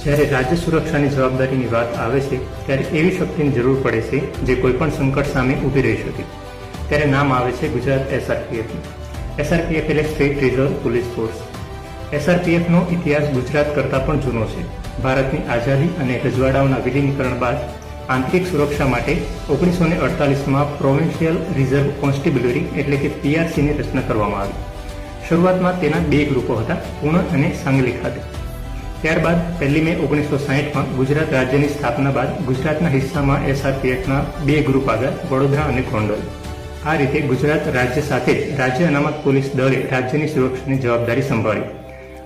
જ્યારે રાજ્ય સુરક્ષાની જવાબદારીની વાત આવે છે ત્યારે એવી શક્તિની જરૂર પડે છે જે કોઈપણ સંકટ સામે ઊભી રહી શકે. ત્યારે નામ આવે છે ગુજરાત SRPF. SRPF એટલે સ્ટેટ રિઝર્વ પોલીસ ફોર્સ. SRPFનો ઇતિહાસ ગુજરાત કરતાં પણ જૂનો છે. ભારતની આઝાદી અને રજવાડાઓના વિલીનીકરણ બાદ આંતરિક સુરક્ષા માટે 1948માં પ્રોવિન્શિયલ રિઝર્વ કોન્સ્ટેબ્યુલરી એટલે કે PRCની રચના કરવામાં આવી. શરૂઆતમાં તેના 2 ગ્રુપો હતા, પુણે અને સાંગલી ખાતે. ત્યારબાદ 1 મે 1960માં ગુજરાત રાજ્યની સ્થાપના બાદ ગુજરાતના હિસ્સામાં SRPFના 2 ગ્રુપ આવ્યા, વડોદરા અને ગોંડલ. આ રીતે ગુજરાત રાજ્ય સાથે રાજ્ય અનામત પોલીસ દળે રાજ્યની સુરક્ષાની જવાબદારી સંભાળી.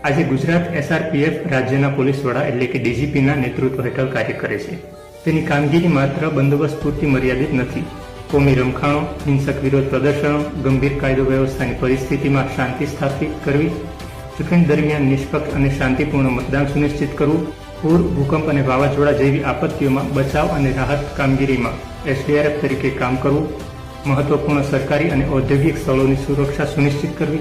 આજે ગુજરાત SRPF રાજ્યના પોલીસ વડા એટલે કે DGPના નેતૃત્વ હેઠળ કાર્ય કરે છે. તેની કામગીરી માત્ર બંદોબસ્ત પૂરતી મર્યાદિત નથી. કોમી રમખાણો, હિંસક વિરોધ પ્રદર્શનો, ગંભીર કાયદો વ્યવસ્થાની પરિસ્થિતિમાં શાંતિ સ્થાપિત કરવી, ચૂંટણી દરમિયાન નિષ્પક્ષ અને શાંતિપૂર્ણ મતદાન સુનિશ્ચિત કરવું, પૂર, ભૂકંપ અને વાવાઝોડા જેવી આપત્તિઓમાં બચાવ અને રાહત કામગીરીમાં SDRF તરીકે કામ કરવું, મહત્વપૂર્ણ સરકારી અને ઔદ્યોગિક સ્થળોની સુરક્ષા સુનિશ્ચિત કરવી,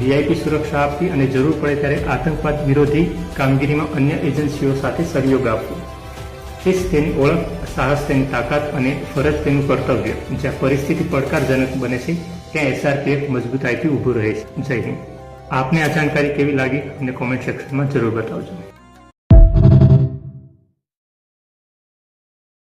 VIP સુરક્ષા આપવી અને જરૂર પડે ત્યારે આતંકવાદ વિરોધી કામગીરીમાં અન્ય એજન્સીઓ સાથે સહયોગ આપવો. શિસ્ત તેની ઓળખ, સાહસ તેની તાકાત અને ફરજ તેનું કર્તવ્ય. જ્યાં પરિસ્થિતિ પડકારજનક બને છે ત્યાં SRPF મજબૂતાઈથી ઊભું રહે છે. જય હિન્દ. આપને આ જાણકારી કેવી લાગી અમને કોમેન્ટ સેક્શનમાં જરૂર બતાવજો.